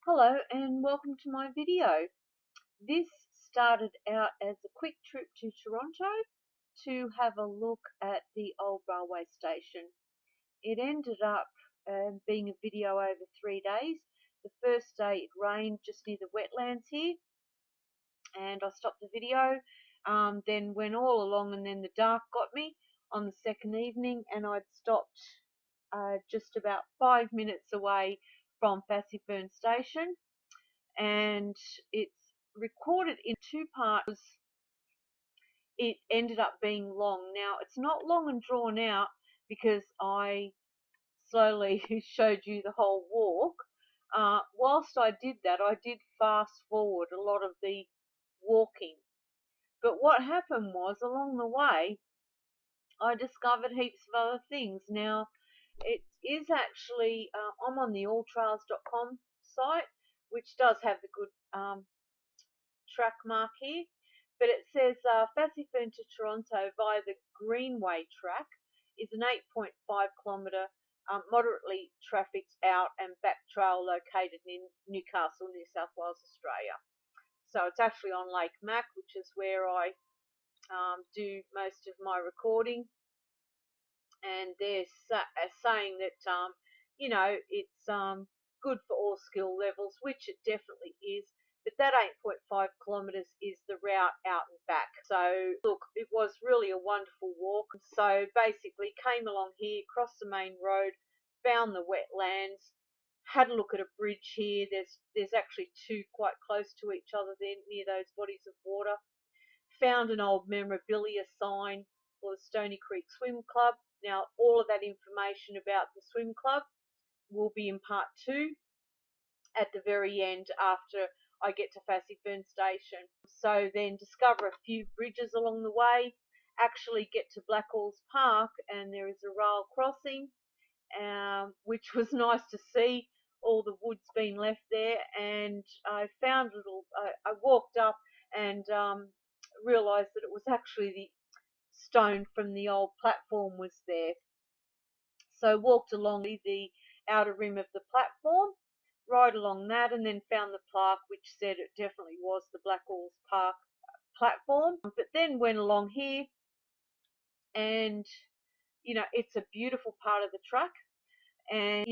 Hello and welcome to my video. This started out as a quick trip to Toronto to have a look at the old railway station. It ended up being a video over 3 days. The first day it rained just near the wetlands here and I stopped the video, then went all along, and then the dark got me on the second evening and I'd stopped just about 5 minutes away from Fassifern station, and it's recorded in two parts. It ended up being long. Now it's not long and drawn out because I slowly showed you the whole walk. Whilst I did that, I did fast forward a lot of the walking, but what happened was along the way I discovered heaps of other things. Now it is actually I'm on the alltrails.com site, which does have the good track mark here, but it says Fassifern to Toronto via the Greenway track is an 8.5 kilometre moderately trafficked out and back trail located in Newcastle, New South Wales, Australia. So it's actually on Lake Mac, which is where I do most of my recording, and they're saying that it's good for all skill levels, which it definitely is. But that 8.5 kilometres is the route out and back. So look, it was really a wonderful walk. So basically came along here, crossed the main road, found the wetlands, had a look at a bridge here. There's actually two quite close to each other there near those bodies of water. Found an old memorabilia sign for the Stoney Creek Swim Club. Now all of that information about the swim club will be in part 2 at the very end after I get to Fassifern station. So then discover a few bridges along the way, actually get to Blackalls Park, and there is a rail crossing, which was nice to see. All the wood's been left there, and I found I walked up and realised that it was actually the stone from the old platform was there. So walked along the outer rim of the platform, right along that, and then found the plaque which said it definitely was the Blackalls Park platform. But then went along here, and it's a beautiful part of the track, and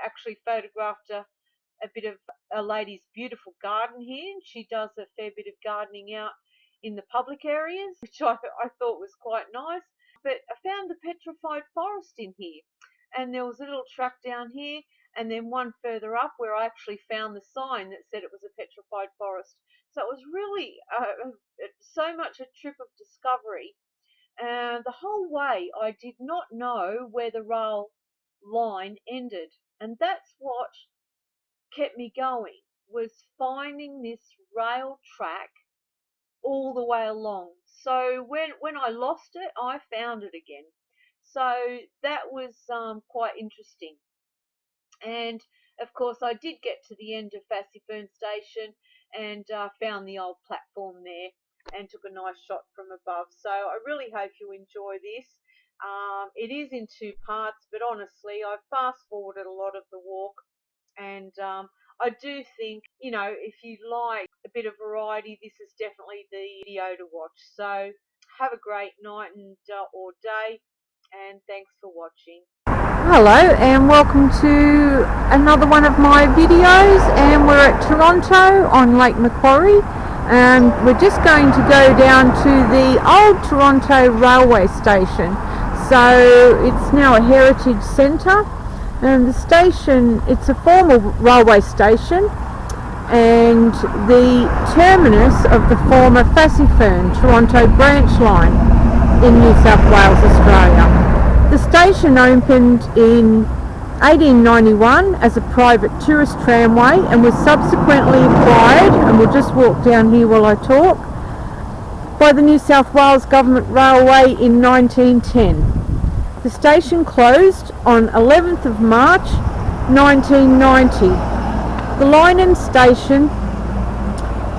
actually photographed a bit of a lady's beautiful garden here, and she does a fair bit of gardening out in the public areas, which I thought was quite nice. But I found the Petrified Forest in here, and there was a little track down here, and then one further up where I actually found the sign that said it was a petrified forest. So it was really so much a trip of discovery. The whole way I did not know where the rail line ended, and that's what kept me going, was finding this rail track all the way along. So when I lost it, I found it again. So that was quite interesting. And of course I did get to the end of Fassifern station and found the old platform there and took a nice shot from above. So I really hope you enjoy this. It is in two parts, but honestly I fast forwarded a lot of the walk, and I do think, if you like a bit of variety, this is definitely the video to watch. So have a great night and or day, and thanks for watching. Hello and welcome to another one of my videos, and we're at Toronto on Lake Macquarie, and we're just going to go down to the old Toronto railway station. So it's now a heritage centre, and the station, it's a former railway station and the terminus of the former Fassifern Toronto branch line in New South Wales, Australia. The station opened in 1891 as a private tourist tramway and was subsequently acquired, and we'll just walk down here while I talk, by the New South Wales Government Railway in 1910. The station closed on 11th of March 1990. The line and station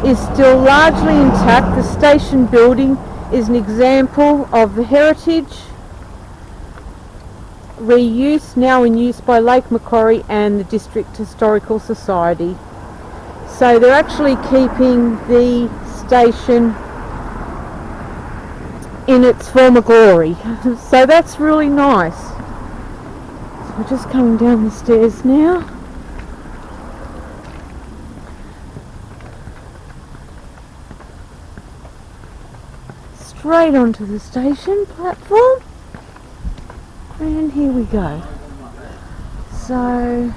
is still largely intact. The station building is an example of the heritage reuse, now in use by Lake Macquarie and the District Historical Society. So they're actually keeping the station in its former glory. So that's really nice. So we're just coming down the stairs now. Straight onto the station platform. And here we go. So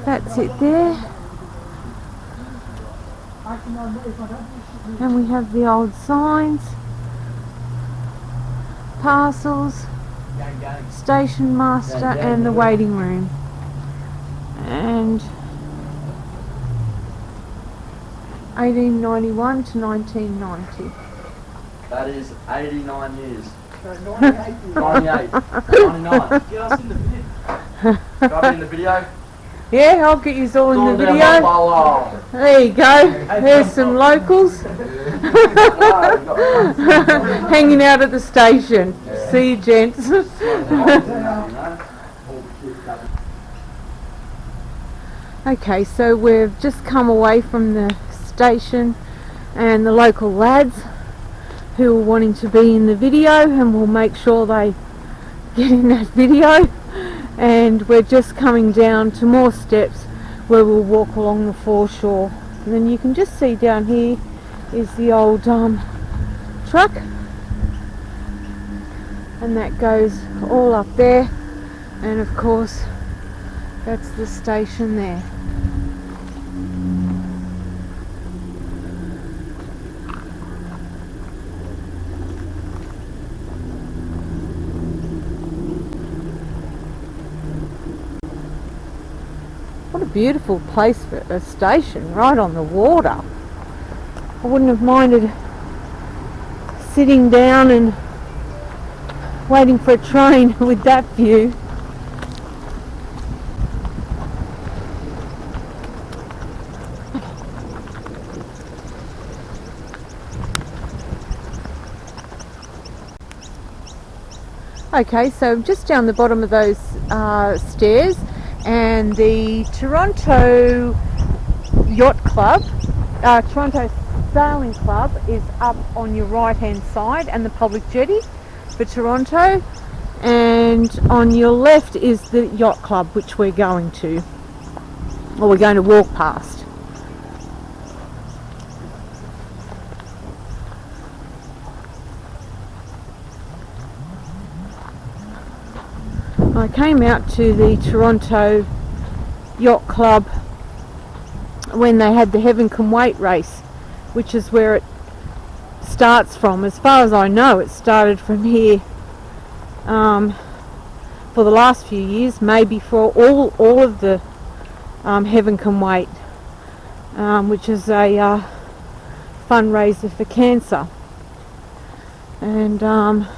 that's it there. And we have the old signs, parcels, station master and the waiting room. And 1891 to 1990. That is 89 years. 98. 99. Get us in the video. Got me in the video? Yeah, I'll get you all in the video. There you go. There's some locals hanging out at the station. See you, gents. Okay, so we've just come away from the station and the local lads who are wanting to be in the video, and we'll make sure they get in that video. And we're just coming down to more steps where we'll walk along the foreshore. And then you can just see down here is the old truck, and that goes all up there, and of course that's the station there. What a beautiful place for a station, right on the water. I wouldn't have minded sitting down and waiting for a train with that view. Okay, so just down the bottom of those stairs, and the Toronto Yacht Club, Toronto Sailing Club is up on your right hand side, and the public jetty for Toronto, and on your left is the Yacht Club, which we're going to, or we're going to walk past. I came out to the Toronto Yacht Club when they had the Heaven Can Wait race, which is where it starts from. As far as I know, it started from here for the last few years, maybe for all of the Heaven Can Wait, which is a fundraiser for cancer. And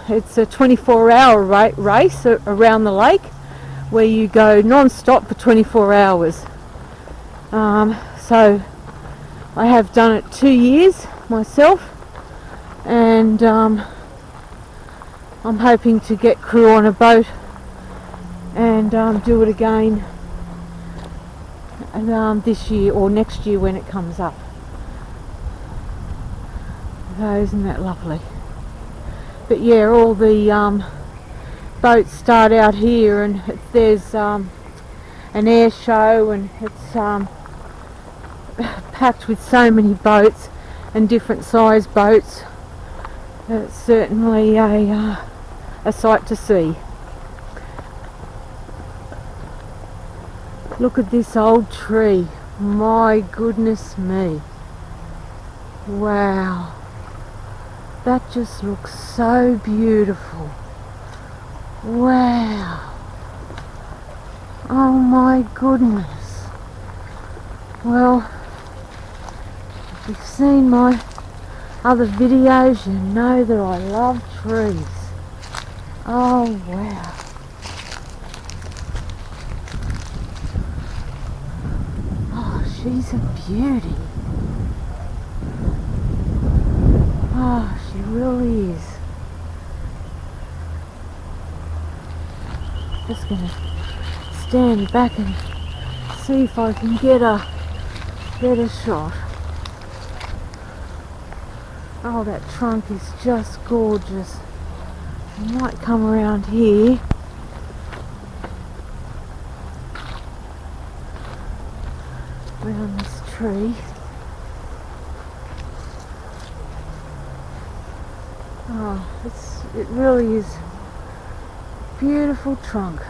it's a 24-hour race around the lake where you go non-stop for 24 hours. So I have done it 2 years myself, and I'm hoping to get crew on a boat and do it again this year or next year when it comes up. Oh, isn't that lovely? But yeah, all the boats start out here, and there's an air show, and it's packed with so many boats and different size boats. It's certainly a sight to see. Look at this old tree. My goodness me. Wow. That just looks so beautiful. Wow. Oh my goodness. Well, if you've seen my other videos, you know that I love trees. Oh wow. Oh, she's a beauty. Oh, she really is. Just gonna stand back and see if I can get a better shot. Oh, that trunk is just gorgeous. I might come around here. Around this tree. Oh, it really is a beautiful trunk.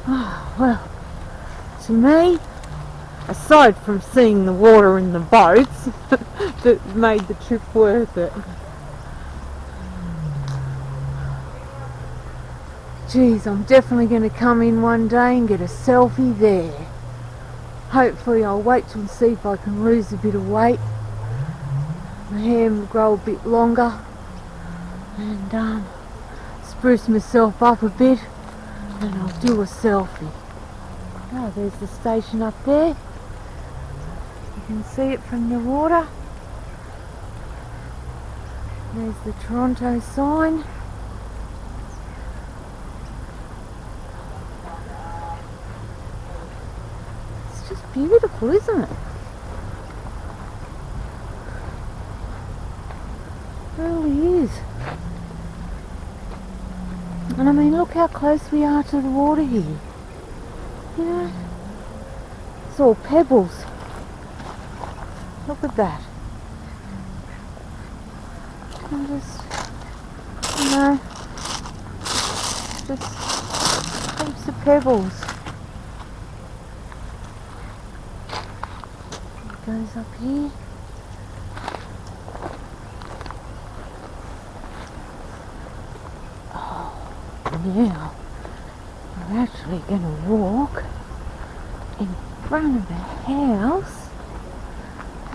Oh, well, to me, aside from seeing the water in the boats, that made the trip worth it. Geez, I'm definitely going to come in one day and get a selfie there. Hopefully I'll wait till and see if I can lose a bit of weight. My hair will grow a bit longer and spruce myself up a bit, and I'll do a selfie. Oh, there's the station up there. You can see it from the water. There's the Toronto sign. It's just beautiful, isn't it? It really is. And I mean, look how close we are to the water here. You know, it's all pebbles. Look at that. And just, you know, just heaps of pebbles. It goes up here. Now we're actually going to walk in front of the house,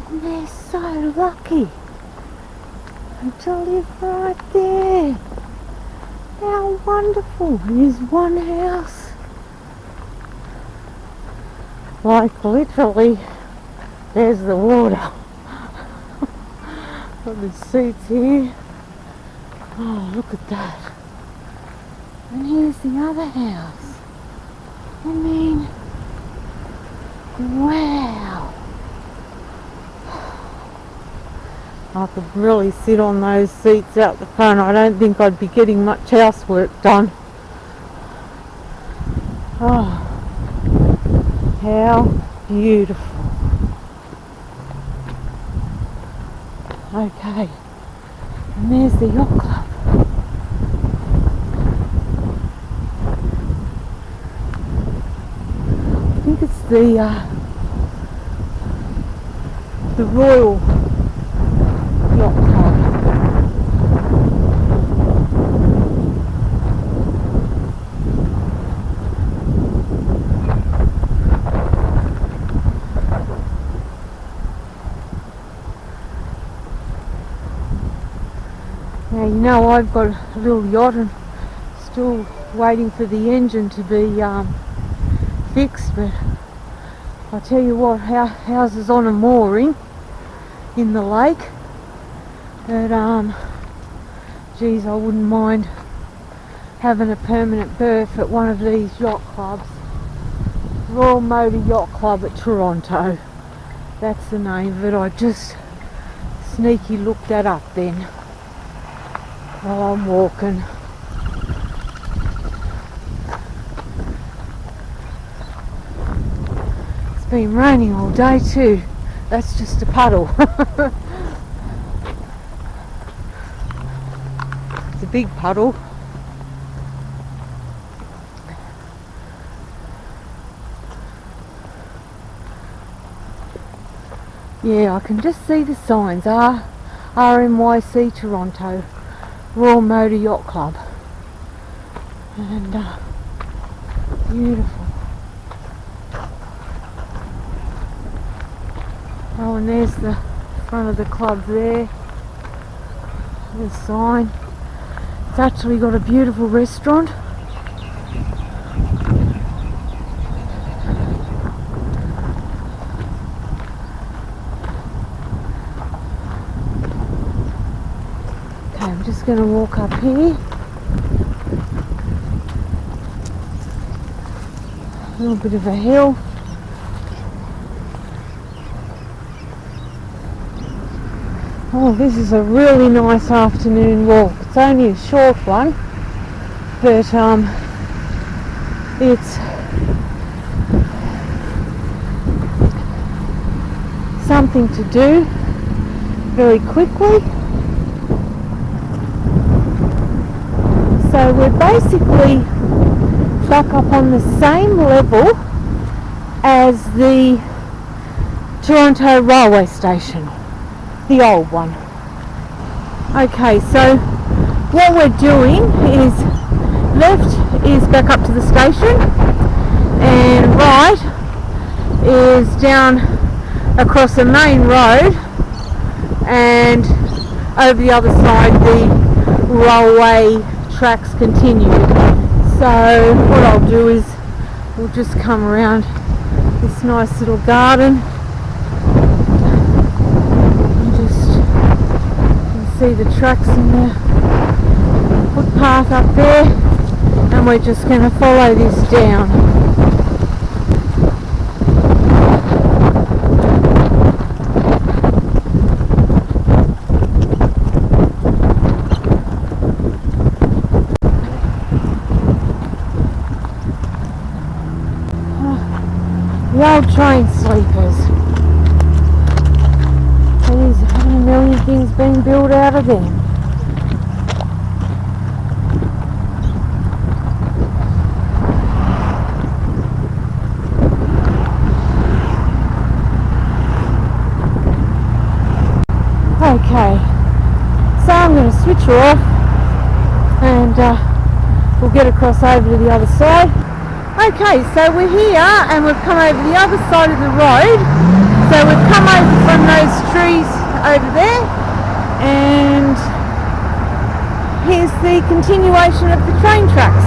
and they're so lucky to live right there. How wonderful is one house? Like literally, there's the water. Got the seats here. Oh, look at that. And here's the other house. I mean, wow. I could really sit on those seats out the front. I don't think I'd be getting much housework done. Oh, how beautiful. Okay, and there's the yacht club. I think it's the Royal Yacht Club. Now you know I've got a little yacht and still waiting for the engine to be fixed, but I'll tell you what, houses on a mooring in the lake, but geez, I wouldn't mind having a permanent berth at one of these yacht clubs. Royal Motor Yacht Club at Toronto, that's the name of it. I just sneaky looked that up then while I'm walking. It's been raining all day too. That's just a puddle. It's a big puddle. Yeah, I can just see the signs. RMYC Toronto, Royal Motor Yacht Club. And beautiful. Oh, and there's the front of the club there. The sign. It's actually got a beautiful restaurant. Okay, going to walk up here. A little bit of a hill. Oh, this is a really nice afternoon walk. It's only a short one, but it's something to do very quickly. So we're basically back up on the same level as the Toronto railway station, the old one. Okay, so what we're doing is left is back up to the station and right is down across the main road, and over the other side the railway tracks continue. So what I'll do is we'll just come around this nice little garden and just see the tracks in the footpath up there, and we're just going to follow this down. The old train sleepers. There's a million things being built out of them. Okay, so I'm going to switch her off and we'll get across over to the other side. Okay, so we're here and we've come over the other side of the road. So we've come over from those trees over there, and here's the continuation of the train tracks.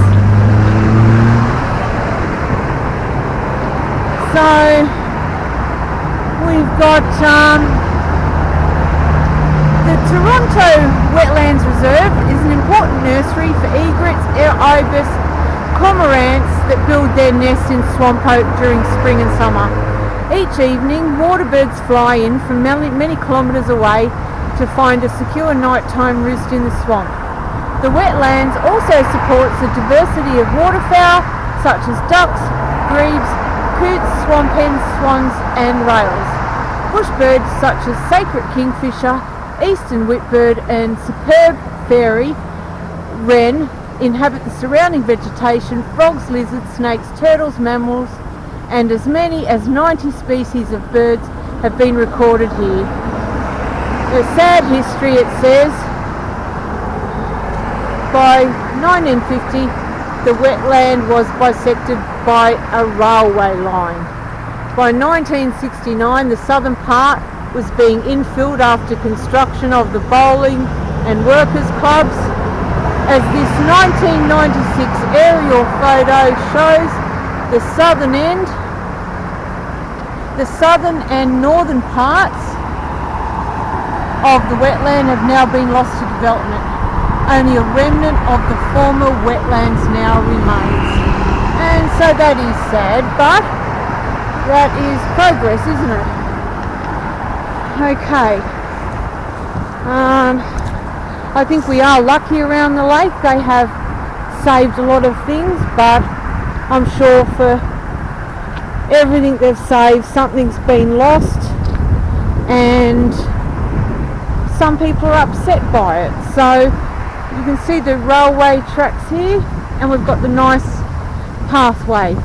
So we've got the Toronto Wetlands Reserve is an important nursery for egrets, ibis, cormorants that build their nests in swamp oak during spring and summer. Each evening, water birds fly in from many kilometres away to find a secure nighttime roost in the swamp. The wetlands also supports a diversity of waterfowl such as ducks, grebes, coots, swamp hens, swans and rails. Bush birds such as sacred kingfisher, eastern whitbird and superb fairy wren inhabit the surrounding vegetation. Frogs, lizards, snakes, turtles, mammals, and as many as 90 species of birds have been recorded here. A sad history, it says. By 1950, the wetland was bisected by a railway line. By 1969, the southern part was being infilled after construction of the bowling and workers' clubs. As this 1996 aerial photo shows, the southern and northern parts of the wetland have now been lost to development. Only a remnant of the former wetlands now remains. And so that is sad, but that is progress, isn't it? Okay. I think we are lucky around the lake. They have saved a lot of things, but I'm sure for everything they've saved, something's been lost, and some people are upset by it. So you can see the railway tracks here, and we've got the nice pathway.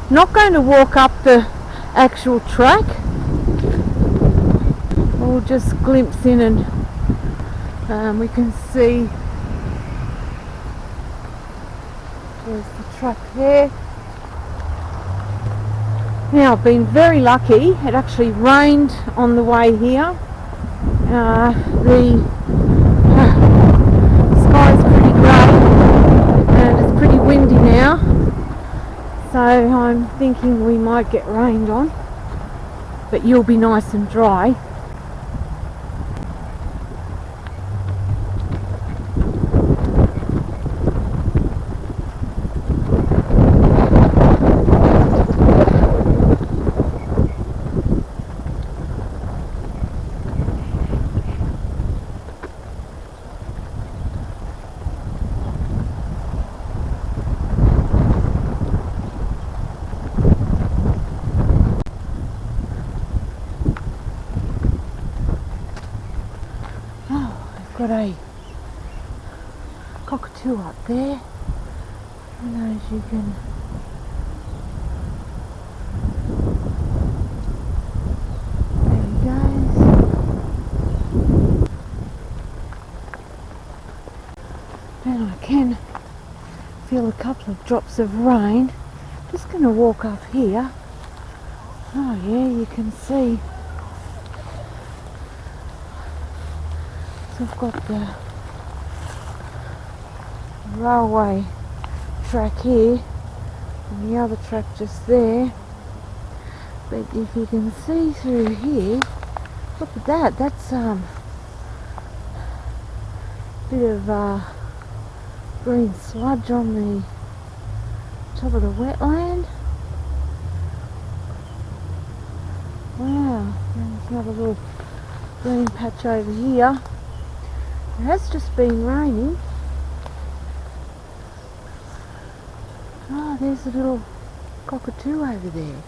Not going to walk up the actual track. We'll just glimpse in and we can see there's the track there. Now I've been very lucky, it actually rained on the way here. The sky's pretty grey and it's pretty windy now, so I'm thinking we might get rained on, but you'll be nice and dry. got a cockatoo up there. And as you can and I can feel a couple of drops of rain. Just going to walk up here. Oh yeah, you can see. So I've got the railway track here and the other track just there. But if you can see through here, look at that. That's bit of green sludge on the top of the wetland. Wow, there's another little green patch over here. It has just been raining. Oh, there's a little cockatoo over there.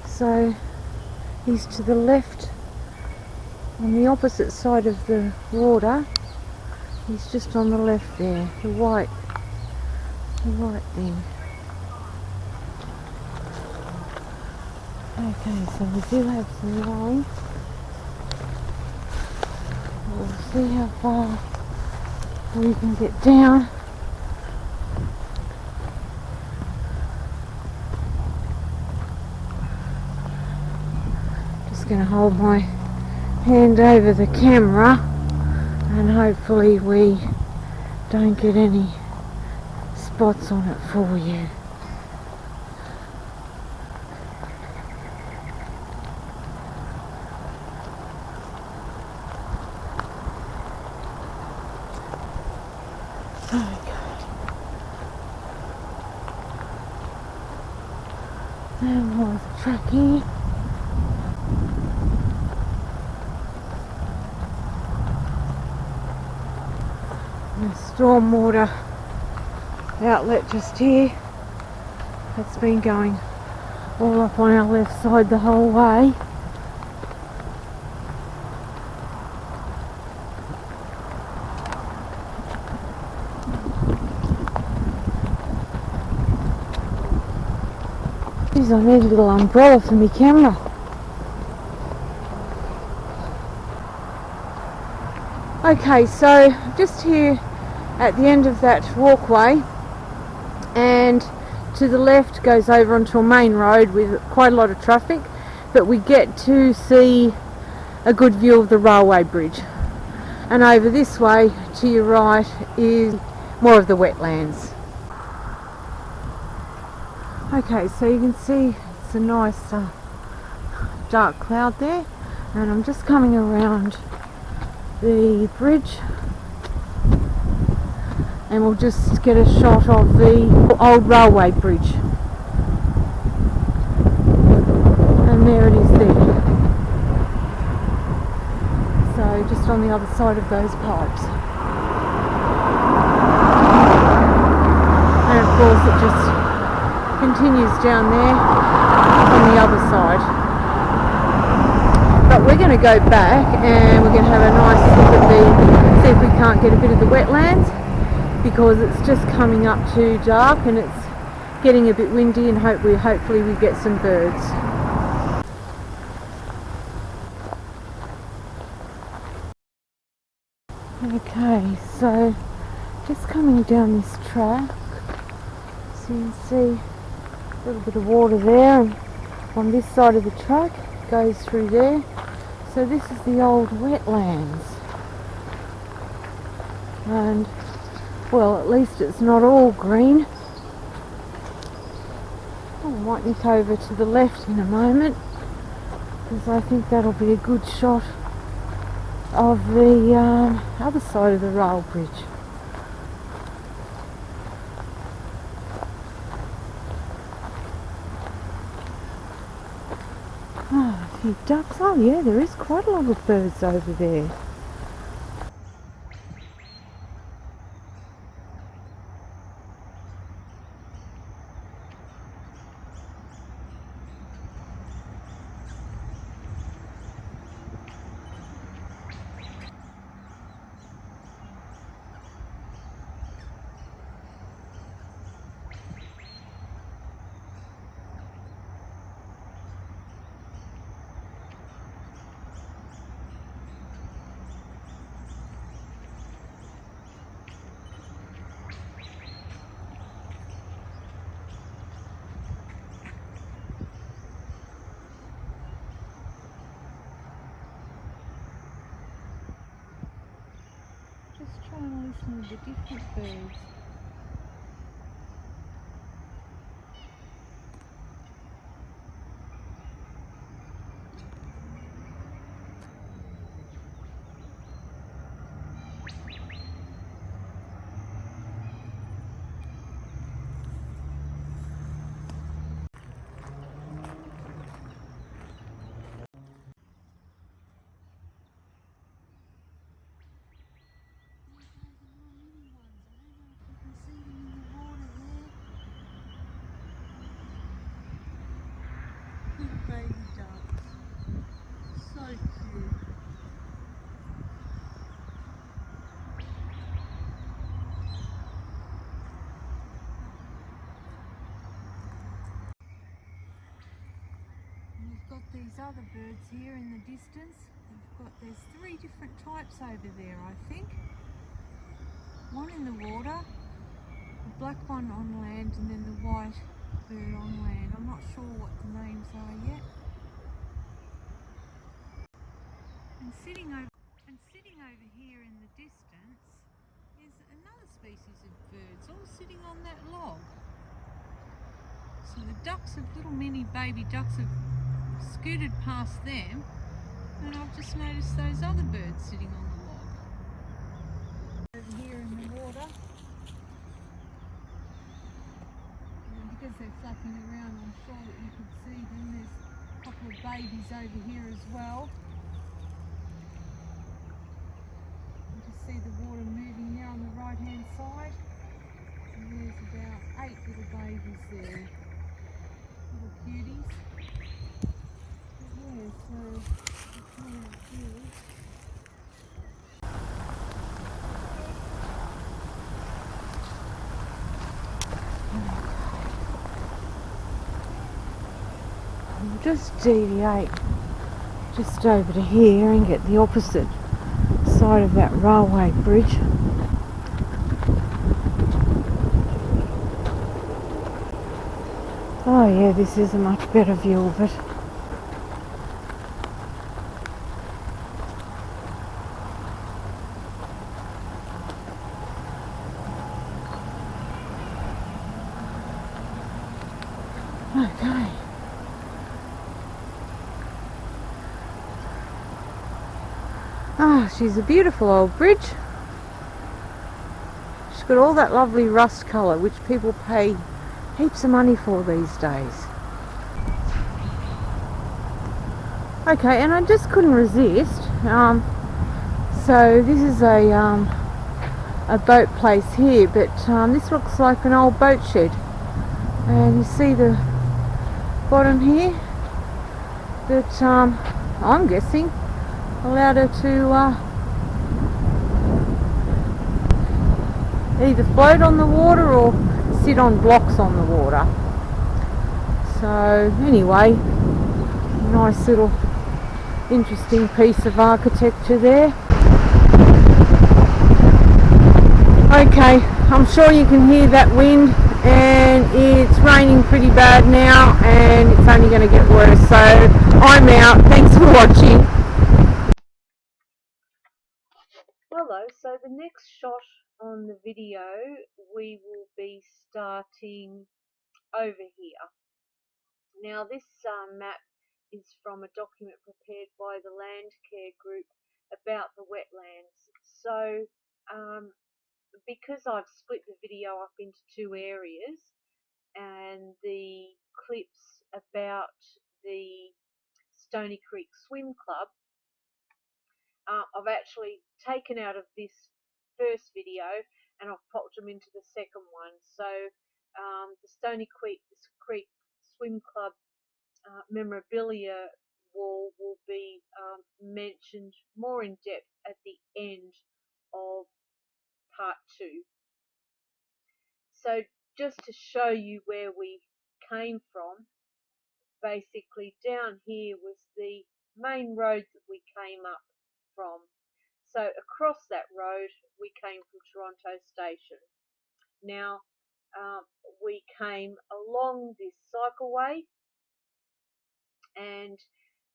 So he's to the left on the opposite side of the water. He's just on the left there, the white thing. Okay, so we do have some rain. We'll see how far we can get down. Just going to hold my hand over the camera and hopefully we don't get any spots on it for you. And more of the track here. And a stormwater outlet just here. That's been going all up on our left side the whole way. Geez, I need a little umbrella for my camera. Okay, so just here at the end of that walkway, and to the left goes over onto a main road with quite a lot of traffic, but we get to see a good view of the railway bridge. And over this way to your right is more of the wetlands. Okay, so you can see it's a nice dark cloud there, and I'm just coming around the bridge and we'll just get a shot of the old railway bridge, and there it is there. So just on the other side of those pipes, and of course it just continues down there on the other side. But we're going to go back and we're going to have a nice look at see if we can't get a bit of the wetlands, because it's just coming up to dark and it's getting a bit windy, and hopefully we get some birds. Okay, so just coming down this track, so you can see a little bit of water there, and on this side of the track goes through there. So this is the old wetlands, and well, at least it's not all green. I might nick over to the left in a moment, because I think that'll be a good shot of the other side of the rail bridge. Oh, a few ducks. Oh yeah, there is quite a lot of birds over there. Just try and listen to the different birds. Baby ducks. So cute. And we've got these other birds here in the distance. There's 3 different types over there, I think. One in the water, the black one on land, and then the white bird on land. I'm not sure what the names are yet. And sitting over here in the distance is another species of birds, all sitting on that log. So the ducks, little mini baby ducks, have scooted past them, and I've just noticed those other birds sitting on the log. Over here in the water, and because they're flapping around, I'm sure that you could see them. There's a couple of babies over here as well. See the water moving there on the right hand side, and there's about 8 little babies there, little cuties. Yeah, so come out here. I'll just deviate just over to here and get the opposite side of that railway bridge. Oh yeah, this is a much better view of it. Okay. Ah, she's a beautiful old bridge. She's got all that lovely rust colour, which people pay heaps of money for these days. Okay, and I just couldn't resist. So this is a boat place here, but this looks like an old boat shed. And you see the bottom here that I'm guessing allowed her to either float on the water or sit on blocks on the water. So anyway, nice little interesting piece of architecture there. Okay, I'm sure you can hear that wind, and it's raining pretty bad now, and it's only going to get worse, so I'm out. Thanks for watching. Hello, so the next shot on the video, we will be starting over here. Now this map is from a document prepared by the Land Care Group about the wetlands. So because I've split the video up into 2 areas, and the clips about the Stony Creek Swim Club, I've actually taken out of this first video and I've popped them into the second one. So the Stony Creek Swim Club memorabilia wall will be mentioned more in depth at the end of part 2. So just to show you where we came from, basically down here was the main road that we came up from. So across that road we came from Toronto Station. Now we came along this cycleway, and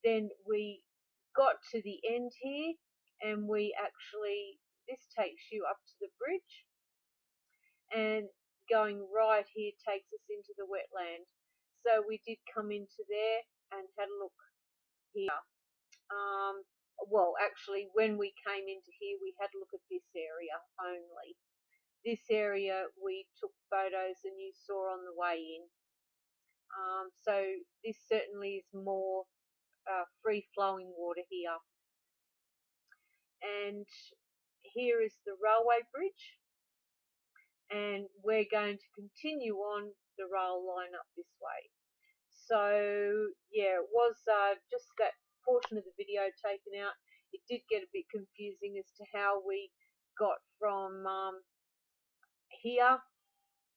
then we got to the end here, and we actually this takes you up to the bridge, and going right here takes us into the wetland. So we did come into there and had a look here. Well, actually, when we came into here, we had a look at this area only. This area we took photos and you saw on the way in. So this certainly is more free-flowing water here. And here is the railway bridge, and we're going to continue on the rail line up this way. So yeah, it was just that portion of the video taken out. It did get a bit confusing as to how we got from here,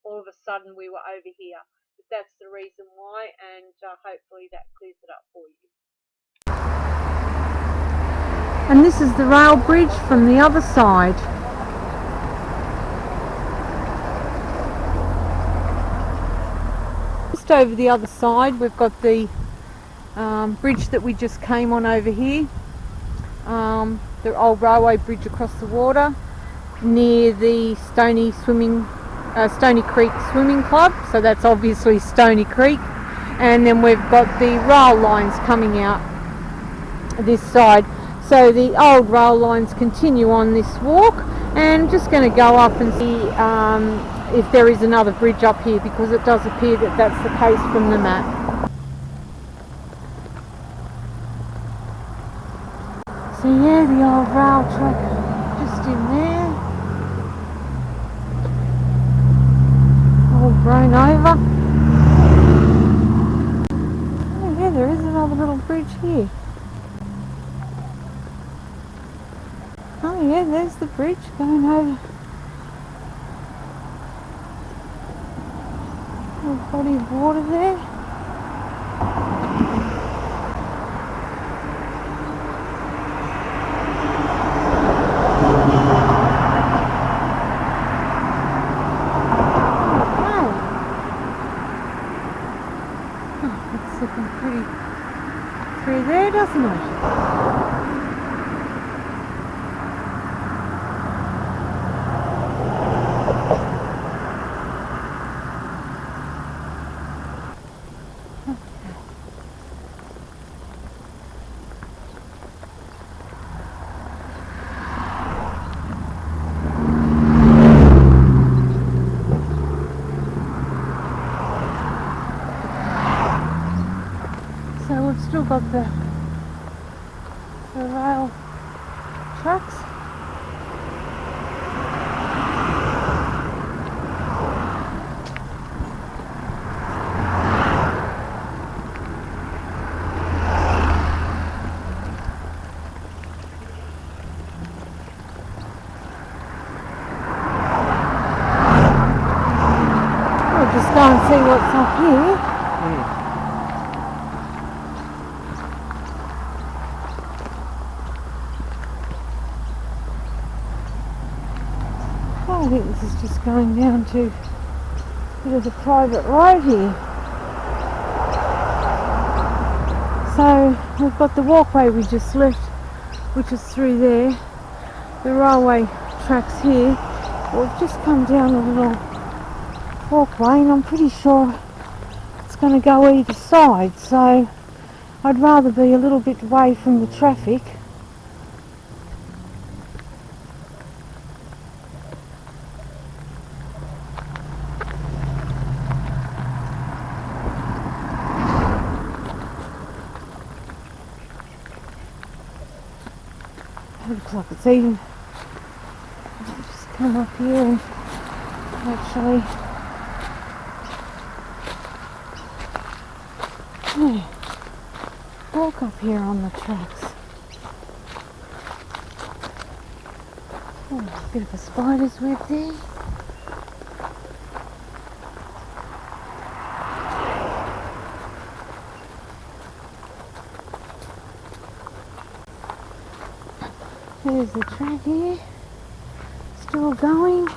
all of a sudden we were over here. But that's the reason why, and hopefully that clears it up for you. And this is the rail bridge from the other side. Just over the other side we've got the bridge that we just came on over here. The old railway bridge across the water near the Stony Creek Swimming Club, so that's obviously Stoney Creek. And then we've got the rail lines coming out this side. So the old rail lines continue on this walk, and I'm just going to go up and see if there is another bridge up here, because it does appear that that's the case from the map. So yeah, the old rail track just in there, all grown over. Oh yeah, there is another little bridge here. Oh yeah, there's the bridge going over. Little body of water there. It's looking pretty through there, doesn't it? So we've still got the rail tracks. We'll just go and see what's up here. I think this is just going down to a bit of the private road here. So we've got the walkway we just left, which is through there. The railway tracks here. We've just come down a little walkway, and I'm pretty sure it's going to go either side. So I'd rather be a little bit away from the traffic. Looks like it's even. I'll just come up here and actually walk up here on the tracks. Oh, a bit of a spider's web there. There's the track here, still going.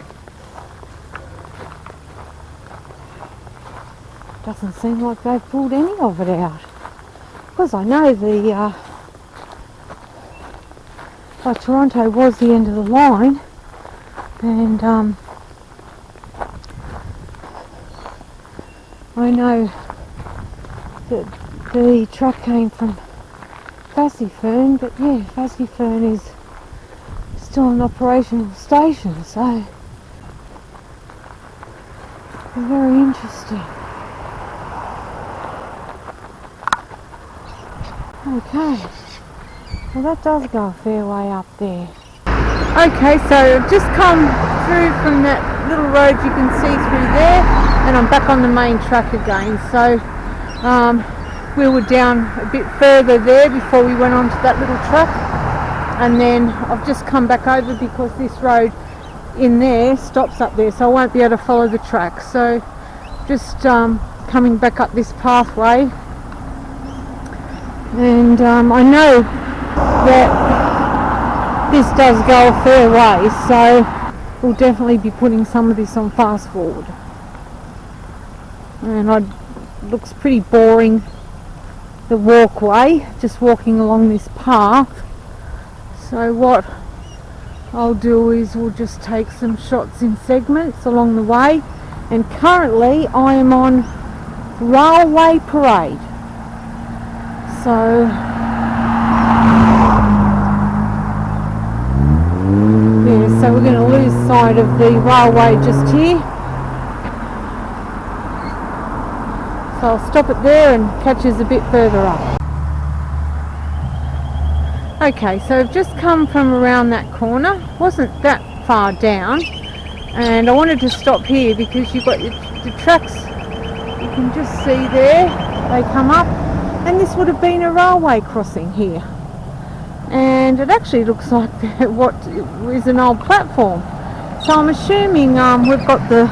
Doesn't seem like they've pulled any of it out. Because I know Toronto was the end of the line, and I know that the truck came from Fassifern, but yeah, Fassifern is still an operational station, so very interesting. Okay, well that does go a fair way up there. Okay, so I've just come through from that little road you can see through there, and I'm back on the main track again. So we were down a bit further there before we went onto that little track, and then I've just come back over because this road in there stops up there, so I won't be able to follow the track. So just coming back up this pathway, and I know that this does go a fair way, so we'll definitely be putting some of this on fast forward. And it looks pretty boring, the walkway, just walking along this path. So what I'll do is we'll just take some shots in segments along the way, and currently I am on Railway Parade. So yeah, so we're going to lose sight of the railway just here. So I'll stop it there and catch us a bit further up. Okay, so I've just come from around that corner, wasn't that far down, and I wanted to stop here because you've got the tracks, you can just see there, they come up, and this would have been a railway crossing here. And it actually looks like what is an old platform. So I'm assuming we've got the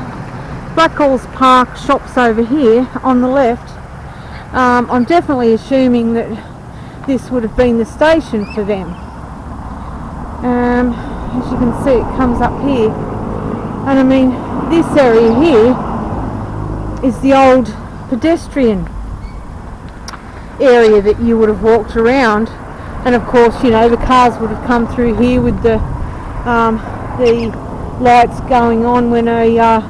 Blackalls Park shops over here on the left. I'm definitely assuming that this would have been the station for them. As you can see, it comes up here, and I mean this area here is the old pedestrian area that you would have walked around, and of course, you know, the cars would have come through here with the lights going on when a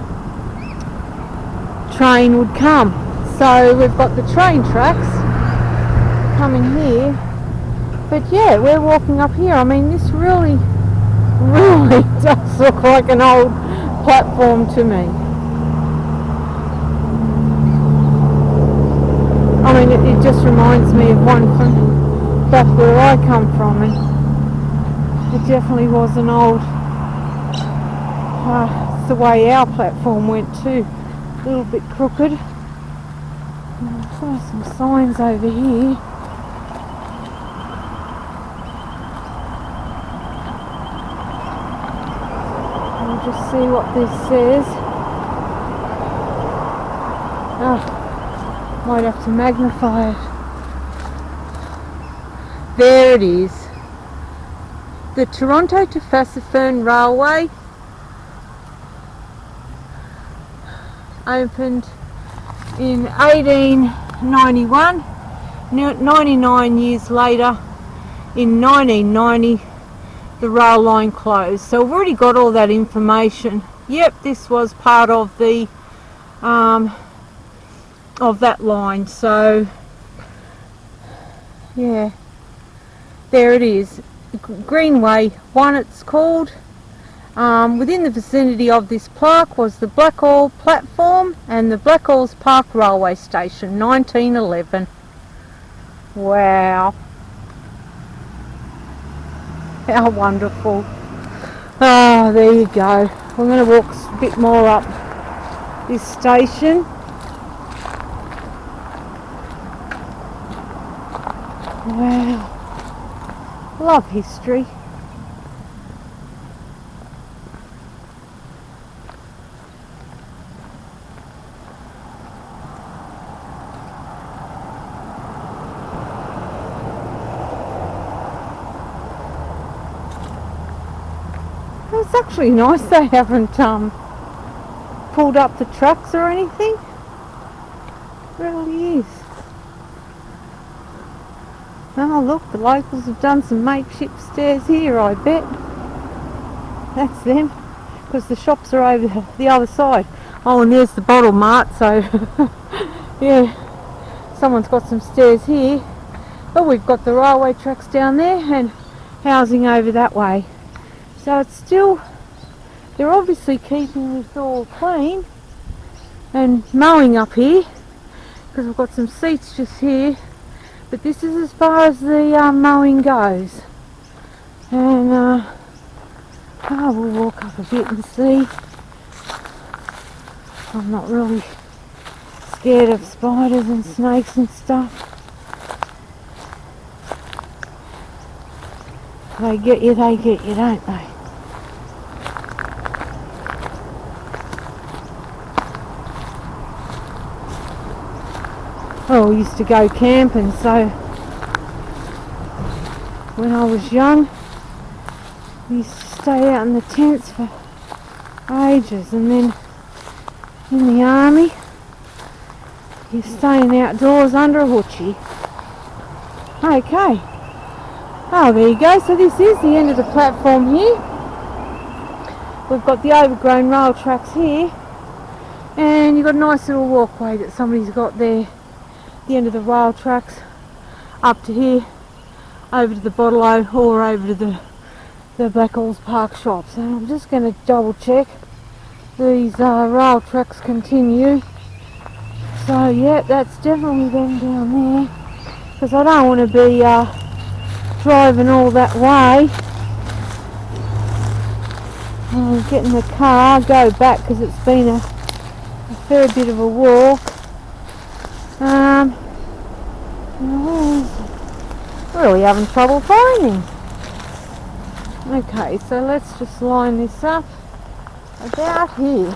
train would come. So we've got the train tracks coming here, but yeah, we're walking up here. I mean, this really does look like an old platform to me. I mean, it just reminds me of one from back where I come from, and it definitely was an old, it's the way our platform went too, a little bit crooked. There's some signs over here. I'll just see what this says. Oh, might have to magnify it. There it is. The Toronto-Fassifern Railway opened in 1891. 99 years later, in 1990, the rail line closed. So we've already got all that information. Yep, this was part of the of that line. So yeah, there it is. Greenway 1 it's called. Within the vicinity of this plaque was the Blackalls platform and the Blackalls Park Railway Station, 1911. Wow. How wonderful. Oh, there you go. We're going to walk a bit more up this station. Wow. Love history. It's actually nice they haven't pulled up the tracks or anything. It really is. Oh look, the locals have done some makeshift stairs here, I bet. That's them, because the shops are over the other side. Oh, and there's the bottle mart, so yeah, someone's got some stairs here. But we've got the railway tracks down there and housing over that way. So it's still, they're obviously keeping this all clean and mowing up here, because we've got some seats just here. But this is as far as the mowing goes. And we'll walk up a bit and see. I'm not really scared of spiders and snakes and stuff. They get you, don't they? Well, we used to go camping, so when I was young, we used to stay out in the tents for ages, and then in the army, you're staying outdoors under a hoochie. Okay. Oh, there you go. So this is the end of the platform here. We've got the overgrown rail tracks here, and you've got a nice little walkway that somebody's got there. The end of the rail tracks up to here, over to the Bottle-O, or over to the Blackalls Park shops. And I'm just going to double check these rail tracks continue. So yeah, that's definitely them down there, because I don't want to be driving all that way. Get in the car, go back, because it's been a fair bit of a walk. Really having trouble finding. Okay, so let's just line this up about here.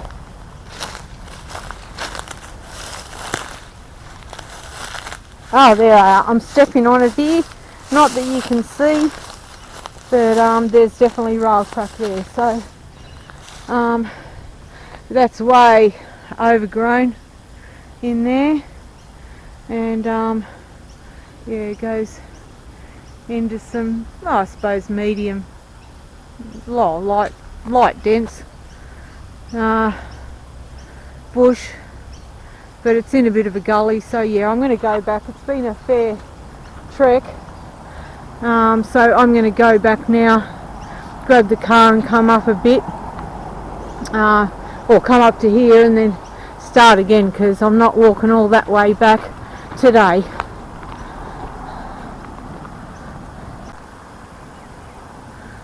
Oh, there I are. I'm stepping on it here. Not that you can see, but there's definitely rail track there. So that's way overgrown in there, and yeah, it goes into some, well, I suppose medium, light dense bush, but it's in a bit of a gully. So yeah, I'm going to go back. It's been a fair trek, so I'm going to go back now, grab the car and come up a bit, or come up to here and then start again, because I'm not walking all that way back today.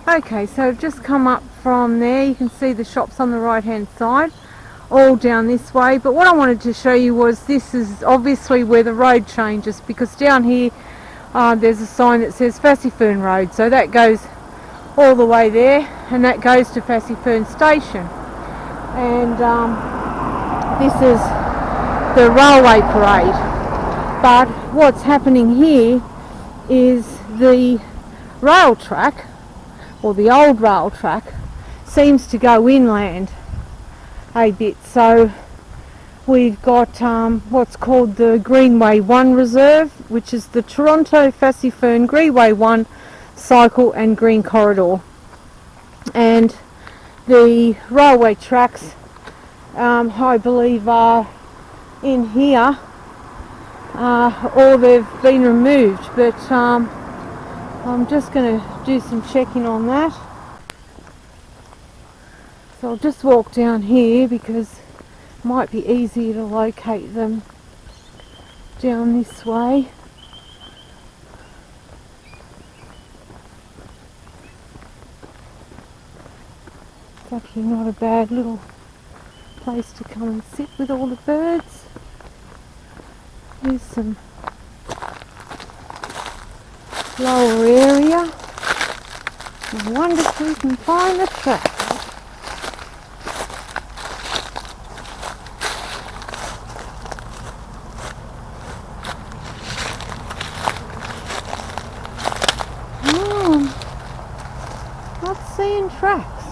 Okay, so I've just come up from there. You can see the shops on the right hand side, all down this way. But what I wanted to show you was, this is obviously where the road changes, because down here there's a sign that says Fassifern Road, so that goes all the way there, and that goes to Fassifern Station. And this is the railway parade. But what's happening here is the rail track, or the old rail track, seems to go inland a bit. So we've got what's called the Greenway 1 Reserve, which is the Toronto-Fassifern Greenway 1 Cycle and Green Corridor. And the railway tracks, I believe, are in here, or they've been removed, but I'm just going to do some checking on that. So I'll just walk down here, because it might be easier to locate them down this way. It's actually not a bad little place to come and sit with all the birds. There's some lower area. I wonder if we can find the track. Not seeing tracks.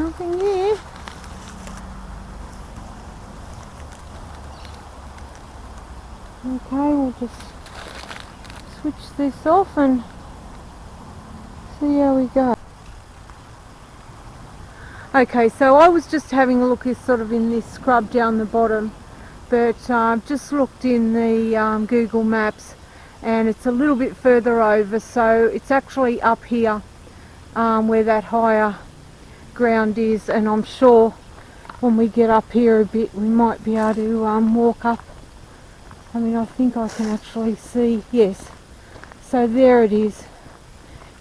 Nothing here. Okay, we'll just switch this off and see how we go. Okay, so I was just having a look sort of in this scrub down the bottom, but I've just looked in the Google Maps and it's a little bit further over, so it's actually up here where that higher ground is, and I'm sure when we get up here a bit we might be able to walk up. I mean, I think I can actually see, yes, so there it is,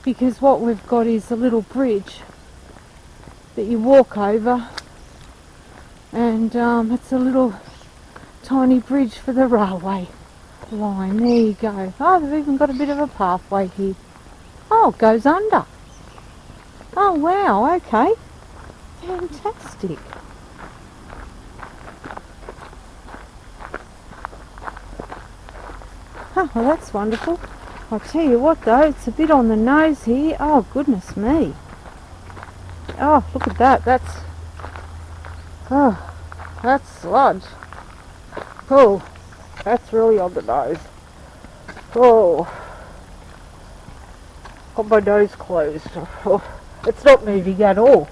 because what we've got is a little bridge that you walk over, and it's a little tiny bridge for the railway line. There you go. Oh, they've even got a bit of a pathway here. Oh, it goes under. Oh wow, okay, fantastic. Oh, well, that's wonderful. I'll tell you what though, it's a bit on the nose here. Oh goodness me. Oh, look at that. That's sludge. Oh, that's really on the nose. Oh, got my nose closed. Oh, it's not moving at all.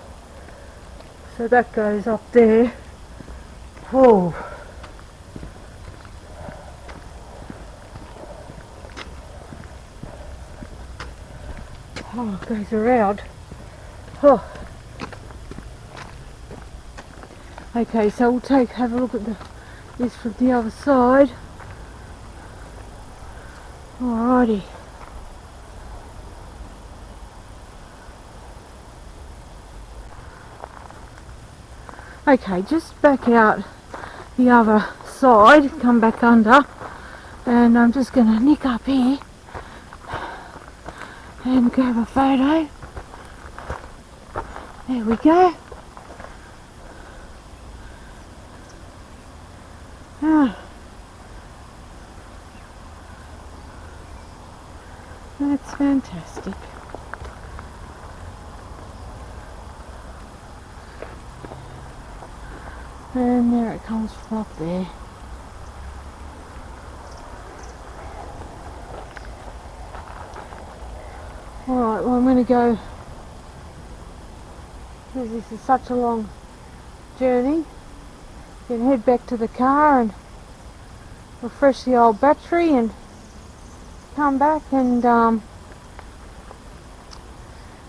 So that goes up there. Oh. Oh, it goes around. Oh. Okay, so we'll have a look at this from the other side. Alrighty. Okay, just back out the other side, come back under, and I'm just going to nick up here and grab a photo. There we go. That's fantastic. And there it comes from up there. Alright, well I'm going to go, because this is such a long journey, then head back to the car and refresh the old battery and come back and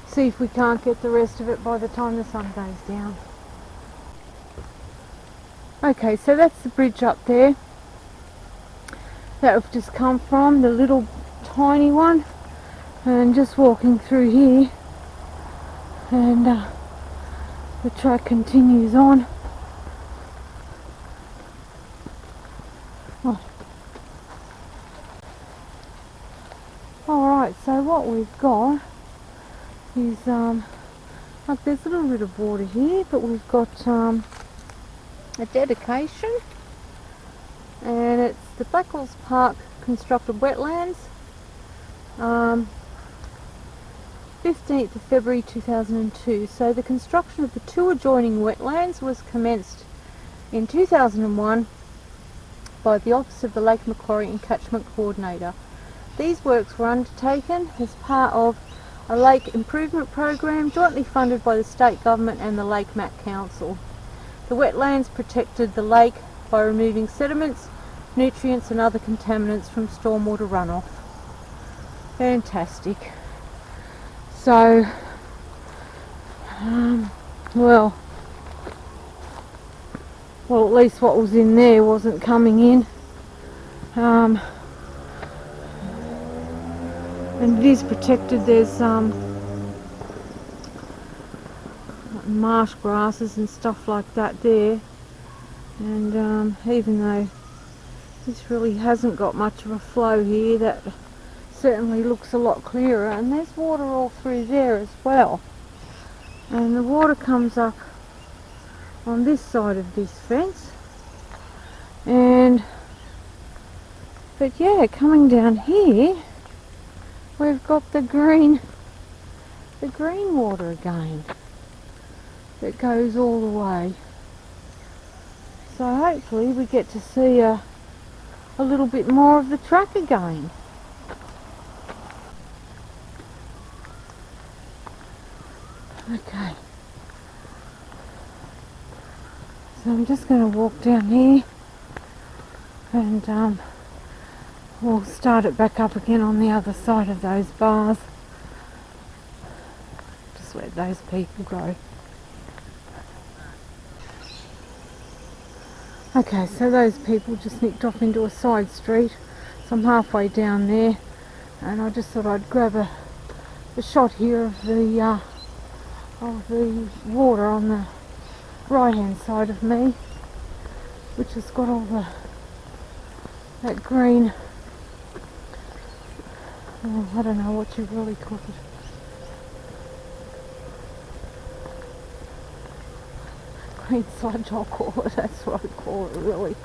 see if we can't get the rest of it by the time the sun goes down. Okay, so that's the bridge up there that we've just come from, the little tiny one, and just walking through here, and the track continues on. Oh. Alright, so what we've got is, like there's a little bit of water here, but we've got a dedication, and it's the Blackalls Park Constructed Wetlands, 15th of February 2002. So the construction of the two adjoining wetlands was commenced in 2001 by the Office of the Lake Macquarie and Catchment Coordinator. These works were undertaken as part of a lake improvement program jointly funded by the state government and the Lake Mac Council. The wetlands protected the lake by removing sediments, nutrients and other contaminants from stormwater runoff. Fantastic. So, well, at least what was in there wasn't coming in. And it is protected. There's marsh grasses and stuff like that there, and even though this really hasn't got much of a flow here, that certainly looks a lot clearer, and there's water all through there as well, and the water comes up on this side of this fence, but yeah, coming down here we've got the green water again. that goes all the way. So hopefully we get to see a little bit more of the track again. Okay. So I'm just going to walk down here and we'll start it back up again on the other side of those bars. Just let those people go. Okay, so those people just nicked off into a side street. So I'm halfway down there, and I just thought I'd grab a shot here of the water on the right hand side of me, which has got all that green, I don't know what you really call it. Green sludge, I'll call it. That's what I call it, really. It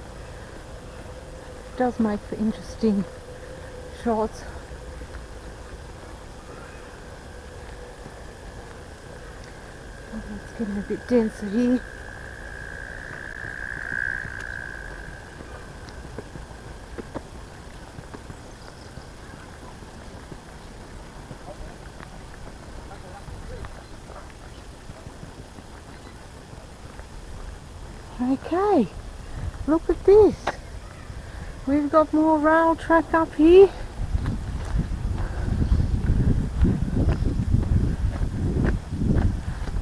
does make for interesting shots. Oh, it's getting a bit denser here. Okay, look at this. We've got more rail track up here.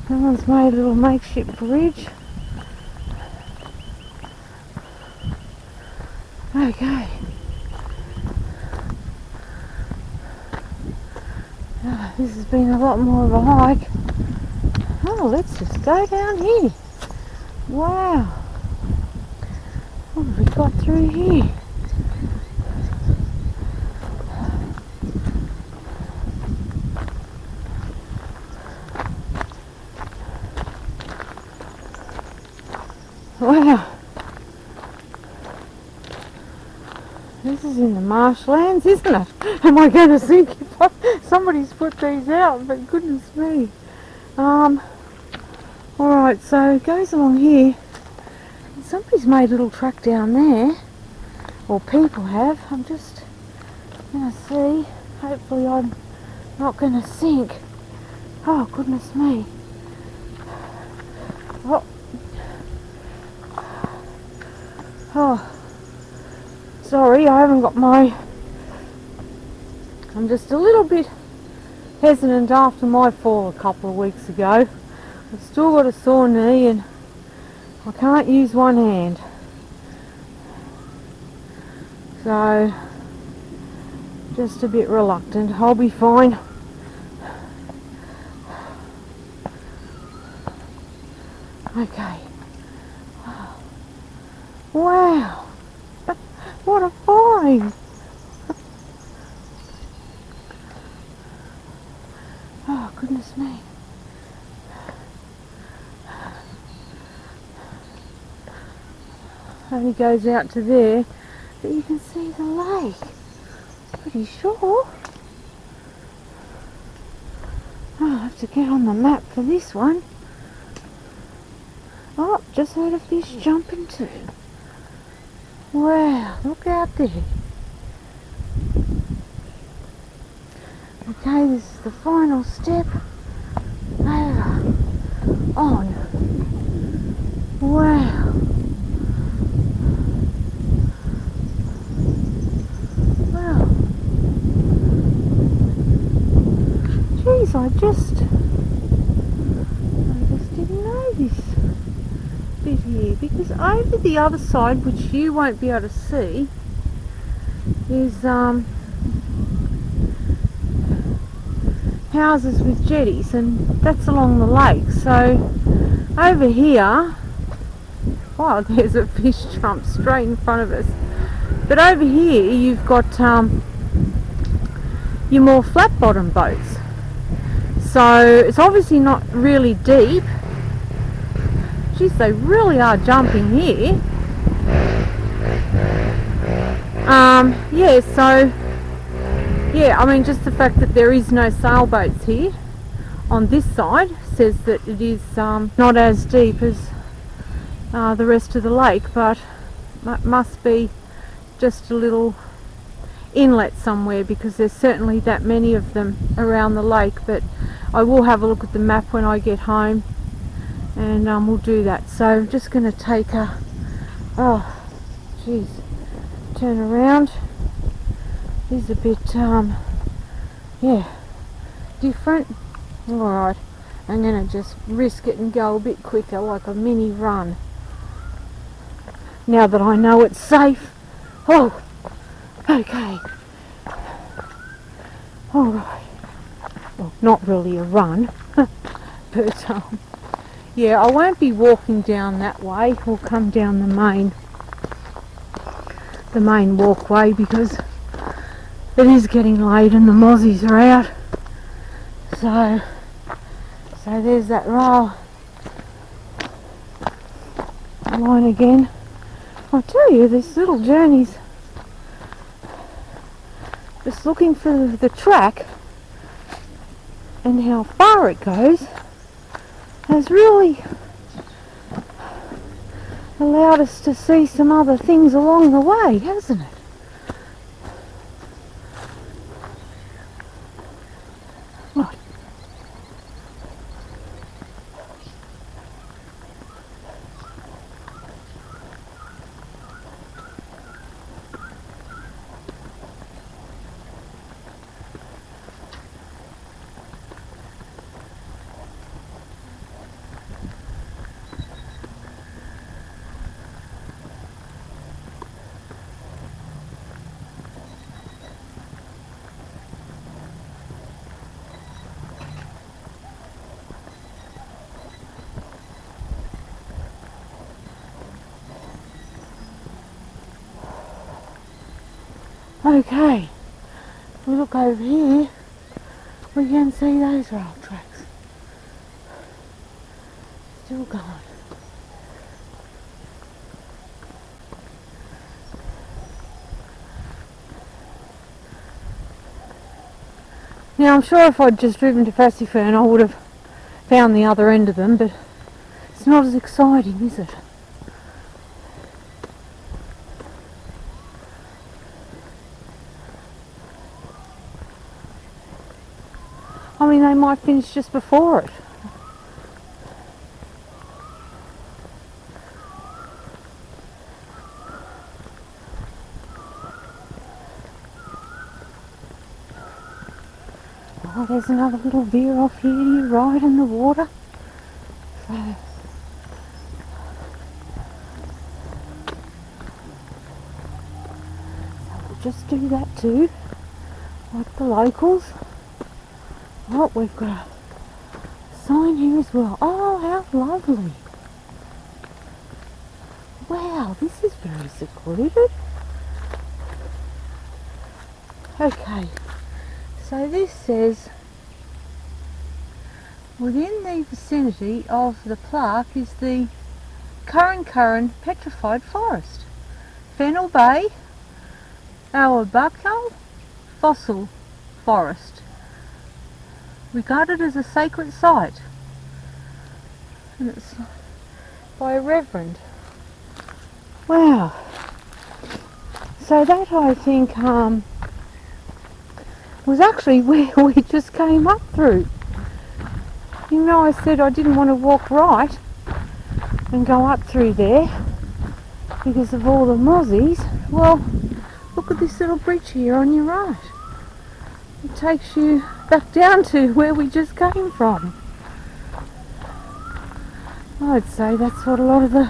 Someone's made a little makeshift bridge. Okay. Oh, this has been a lot more of a hike. Oh, let's just go down here. Wow. What have we got through here? Wow. This is in the marshlands, isn't it? Am I going to sink if somebody's put these out? But goodness me. Alright, so it goes along here. Somebody's made a little track down there. Or people have. I'm just going to see. Hopefully I'm not going to sink. Oh, goodness me. Oh. Oh. Sorry, I haven't got my... I'm just a little bit hesitant after my fall a couple of weeks ago. I've still got a sore knee and I can't use one hand. So, just a bit reluctant. I'll be fine. Okay. Wow. What a find. Oh, goodness me. Only goes out to there, but you can see the lake. Pretty sure. Oh, I'll have to get on the map for this one. Oh, just heard a fish jumping too. Wow, look out there. Okay, this is the final step. Over. On. Wow. Wow. Geez, I just didn't know this bit here, because over the other side, which you won't be able to see, is houses with jetties, and that's along the lake. So over here, wow, there's a fish jump straight in front of us. But over here you've got your more flat bottom boats. So it's obviously not really deep. Geez, they really are jumping here. Yeah, so yeah, I mean, just the fact that there is no sailboats here, on this side says that it is not as deep as the rest of the lake, but it must be just a little inlet somewhere, because there's certainly that many of them around the lake. But I will have a look at the map when I get home, and we'll do that. So I'm just going to take a, oh geez, turn around. This is a bit yeah, different. Alright, I'm going to just risk it and go a bit quicker, like a mini run, now that I know it's safe. Oh, okay. Alright. Well, not really a run, but yeah, I won't be walking down that way. We'll come down the main walkway, because it is getting late and the mozzies are out. So there's that rail line again. I'll tell you, these little journeys, just looking for the track and how far it goes, has really allowed us to see some other things along the way, hasn't it? Right. Okay, if we look over here, we can see those rail tracks still going. Now I'm sure if I'd just driven to Fassifern I would have found the other end of them, but it's not as exciting, is it? I mean, they might finish just before it. Oh, there's another little veer off here. You ride in the water. So we'll just do that too, like the locals. Oh, we've got a sign here as well. Oh, how lovely. Wow, this is very secluded. Okay, so this says, within the vicinity of the plaque is the Kurra Kurrin Petrified Forest, Fennel Bay, our Blackalls Fossil Forest, regarded as a sacred site, and it's by a reverend. Wow. So that, I think, was actually where we just came up through. You know, I said I didn't want to walk right and go up through there because of all the mozzies. Well, look at this little bridge here on your right. It takes you back down to where we just came from. I'd say that's what a lot of the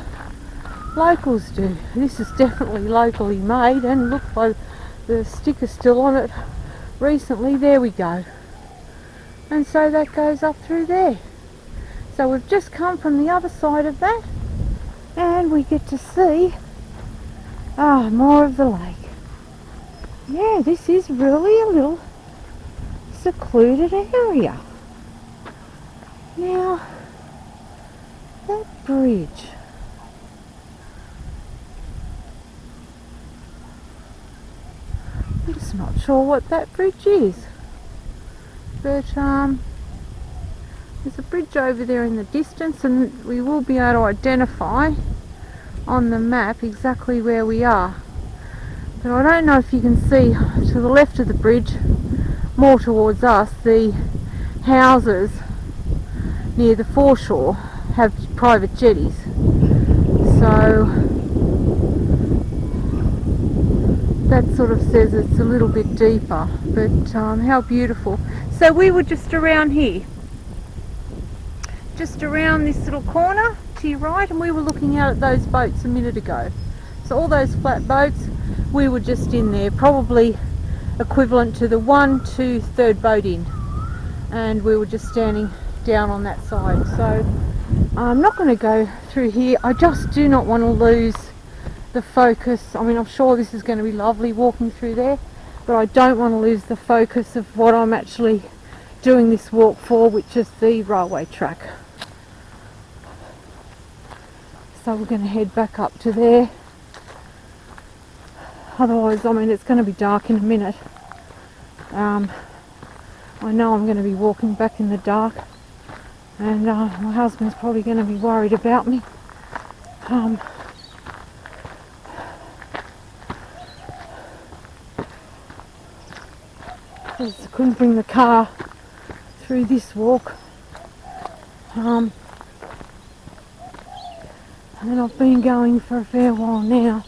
locals do. This is definitely locally made, and look, by the sticker still on it recently. There we go. And so that goes up through there. So we've just come from the other side of that, and we get to see more of the lake. Yeah, this is really a little secluded area. Now, that bridge, I'm just not sure what that bridge is, but There's a bridge over there in the distance, and we will be able to identify on the map exactly where we are. But I don't know if you can see to the left of the bridge, more towards us, the houses near the foreshore have private jetties. So that sort of says it's a little bit deeper, but how beautiful. So we were just around here, just around this little corner to your right, and we were looking out at those boats a minute ago. So all those flat boats, we were just in there, probably equivalent to the 1, 2, 3rd boat in, and we were just standing down on that side. So I'm not going to go through here. I just do not want to lose the focus. I mean, I'm sure this is going to be lovely walking through there, but I don't want to lose the focus of what I'm actually doing this walk for, which is the railway track. So we're going to head back up to there. Otherwise, I mean, it's going to be dark in a minute. I know I'm going to be walking back in the dark, and my husband's probably going to be worried about me. I couldn't bring the car through this walk. And I've been going for a fair while now.